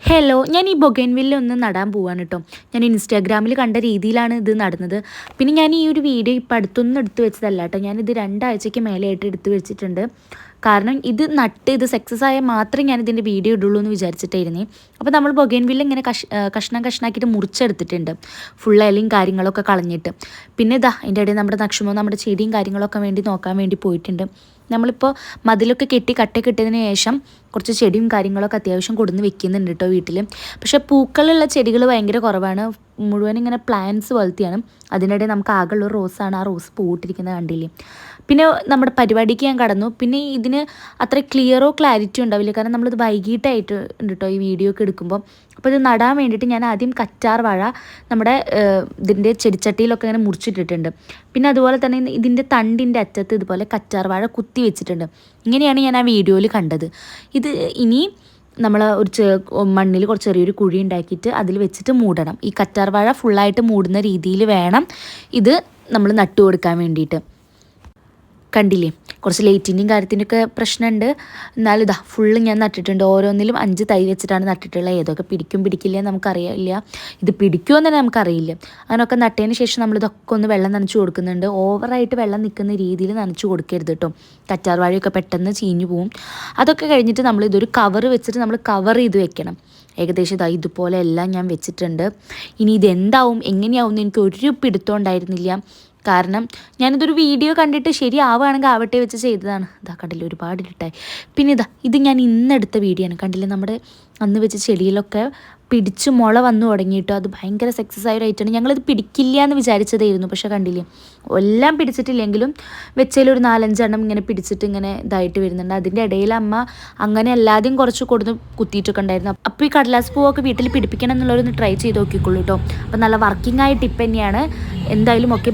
Hello, ഞാൻ ഈ bougainvillea ഒന്ന് നടാൻ പോവാണ് കേട്ടോ. ഞാൻ ഇൻസ്റ്റാഗ്രാമിൽ കണ്ട രീതിയിലാണ് ഇത് നടുന്നത്. പിന്നെ ഞാൻ ഈ ഒരു വീഡിയോ ഇപ്പം അടുത്തൊന്നും എടുത്തു വെച്ചതല്ല കേട്ടോ. ഞാനിത് 2 ആഴ്ചയ്ക്ക് മേലെയായിട്ട് എടുത്തു വെച്ചിട്ടുണ്ട്. കാരണം ഇത് സക്സസ് ആയാൽ മാത്രമേ ഞാനിതിൻ്റെ വീഡിയോ ഇടുള്ളൂ എന്ന് വിചാരിച്ചിട്ടായിരുന്നേ. അപ്പോൾ നമ്മൾ ബൊഗൈൻവില്ല ഇങ്ങനെ കഷ്ണം കഷ്ണാക്കിയിട്ട് മുറിച്ചെടുത്തിട്ടുണ്ട്, ഫുൾ ഇലയും കാര്യങ്ങളൊക്കെ കളഞ്ഞിട്ട്. പിന്നെ അതിൻ്റെ ഇടയിൽ നമ്മുടെ നക്ഷമോ നമ്മുടെ ചെടിയും കാര്യങ്ങളൊക്കെ നോക്കാൻ വേണ്ടി പോയിട്ടുണ്ട്. നമ്മളിപ്പോൾ മതിലൊക്കെ കെട്ടി കട്ടയൊക്കെ ഇട്ടതിന് ശേഷം കുറച്ച് ചെടിയും കാര്യങ്ങളൊക്കെ അത്യാവശ്യം കൊടുന്ന് വെക്കുന്നുണ്ട് കേട്ടോ വീട്ടിൽ. പക്ഷേ പൂക്കളുള്ള ചെടികൾ ഭയങ്കര കുറവാണ്, മുഴുവൻ ഇങ്ങനെ പ്ലാന്റ്സ് പോലത്തെയാണ്. അതിനിടെ നമുക്ക് ആകെയുള്ള റോസാണ്, ആ റോസ് പൂട്ടിരിക്കുന്നത് കണ്ടില്ലേ. പിന്നെ നമ്മുടെ പരിപാടിക്ക് ഞാൻ കടന്നു. പിന്നെ ഇതിന് അത്ര ക്ലിയറോ ക്ലാരിറ്റിയോ ഉണ്ടാവില്ല, കാരണം നമ്മളിത് വൈകിട്ടായിട്ട് ഉണ്ട് കേട്ടോ ഈ വീഡിയോ ഒക്കെ എടുക്കുമ്പോൾ. അപ്പോൾ ഇത് നടാൻ വേണ്ടിയിട്ട് ഞാൻ ആദ്യം കറ്റാർ വാഴ നമ്മുടെ ഇതിൻ്റെ ചെടിച്ചട്ടിയിലൊക്കെ ഇങ്ങനെ മുറിച്ചിട്ടിട്ടുണ്ട്. പിന്നെ അതുപോലെ തന്നെ ഇതിൻ്റെ തണ്ടിൻ്റെ അറ്റത്ത് ഇതുപോലെ കറ്റാർ വാഴ കുത്തി വെച്ചിട്ടുണ്ട്. ഇങ്ങനെയാണ് ഞാൻ ആ വീഡിയോയിൽ കണ്ടത്. ഇത് ഇനി നമ്മൾ മണ്ണിൽ കുറച്ച് ചെറിയൊരു കുഴി ഉണ്ടാക്കിയിട്ട് അതിൽ വെച്ചിട്ട് മൂടണം. ഈ കറ്റാർ വാഴ ഫുള്ളായിട്ട് മൂടുന്ന രീതിയിൽ വേണം ഇത് നമ്മൾ നട്ടു കൊടുക്കാൻ വേണ്ടിയിട്ട്. കണ്ടില്ലേ, കുറച്ച് ലൈറ്റിൻ്റെയും കാര്യത്തിൻ്റെയൊക്കെ പ്രശ്നമുണ്ട്. എന്നാലും ഫുള്ള് ഞാൻ നട്ടിട്ടുണ്ട്. ഓരോന്നിലും 5 തൈ വെച്ചിട്ടാണ് നട്ടിട്ടുള്ളത്. ഏതൊക്കെ പിടിക്കില്ല നമുക്കറിയില്ല, ഇത് പിടിക്കുമോ എന്ന് തന്നെ നമുക്കറിയില്ല. അങ്ങനെയൊക്കെ നട്ടതിന് ശേഷം നമ്മളിതൊക്കെ ഒന്ന് വെള്ളം നനച്ച് കൊടുക്കുന്നുണ്ട്. ഓവറായിട്ട് വെള്ളം നിൽക്കുന്ന രീതിയിൽ നനച്ച് കൊടുക്കരുത് കേട്ടോ, കറ്റാർ വാഴയൊക്കെ പെട്ടെന്ന് ചീഞ്ഞു പോവും. അതൊക്കെ കഴിഞ്ഞിട്ട് നമ്മളിതൊരു കവർ വെച്ചിട്ട് നമ്മൾ കവർ ചെയ്ത് വെക്കണം. ഏകദേശം ഇതുപോലെ എല്ലാം ഞാൻ വെച്ചിട്ടുണ്ട്. ഇനി ഇതെന്താവും എങ്ങനെയാവും എന്ന് എനിക്ക് ഒരു പിടുത്തം ഉണ്ടായിരുന്നില്ല. കാരണം ഞാനിതൊരു വീഡിയോ കണ്ടിട്ട് ശരിയാവുകയാണെങ്കിൽ ആവട്ടെ വെച്ച് ചെയ്തതാണ്. കണ്ടില്ലേ, ഒരുപാട് ഇരുട്ടായി. പിന്നെ ഇത് ഞാൻ ഇന്നെടുത്ത വീഡിയോ ആണ്. കണ്ടില്ലേ, നമ്മുടെ അന്ന് വെച്ച ചെടിയിലൊക്കെ പിടിച്ച് മുള വന്നു തുടങ്ങിയിട്ടോ. അത് ഭയങ്കര സക്സസ് ആയ ഒരു ഐറ്റമാണ്. ഞങ്ങളിത് പിടിക്കില്ല എന്ന് വിചാരിച്ചതായിരുന്നു, പക്ഷേ കണ്ടില്ലേ, എല്ലാം പിടിച്ചിട്ടില്ലെങ്കിലും വെച്ചതിലൊരു 4-5 എണ്ണം ഇങ്ങനെ പിടിച്ചിട്ട് ഇങ്ങനെ ഇതായിട്ട് വരുന്നുണ്ട്. അതിൻ്റെ ഇടയിൽ അമ്മ അങ്ങനെ എല്ലാതെയും കുറച്ച് കൊടുത്ത് കുത്തിയിട്ടൊക്കെ ഉണ്ടായിരുന്നു. അപ്പോൾ ഈ കടലാസ് പൂവൊക്കെ വീട്ടിൽ പിടിപ്പിക്കണം എന്നുള്ളവരൊന്ന് ട്രൈ ചെയ്ത് നോക്കിക്കോളൂ കേട്ടോ. അപ്പോൾ നല്ല വർക്കിംഗ് ആയ ടിപ്പ് തന്നെയാണ്. എന്തായാലും ഒക്കെ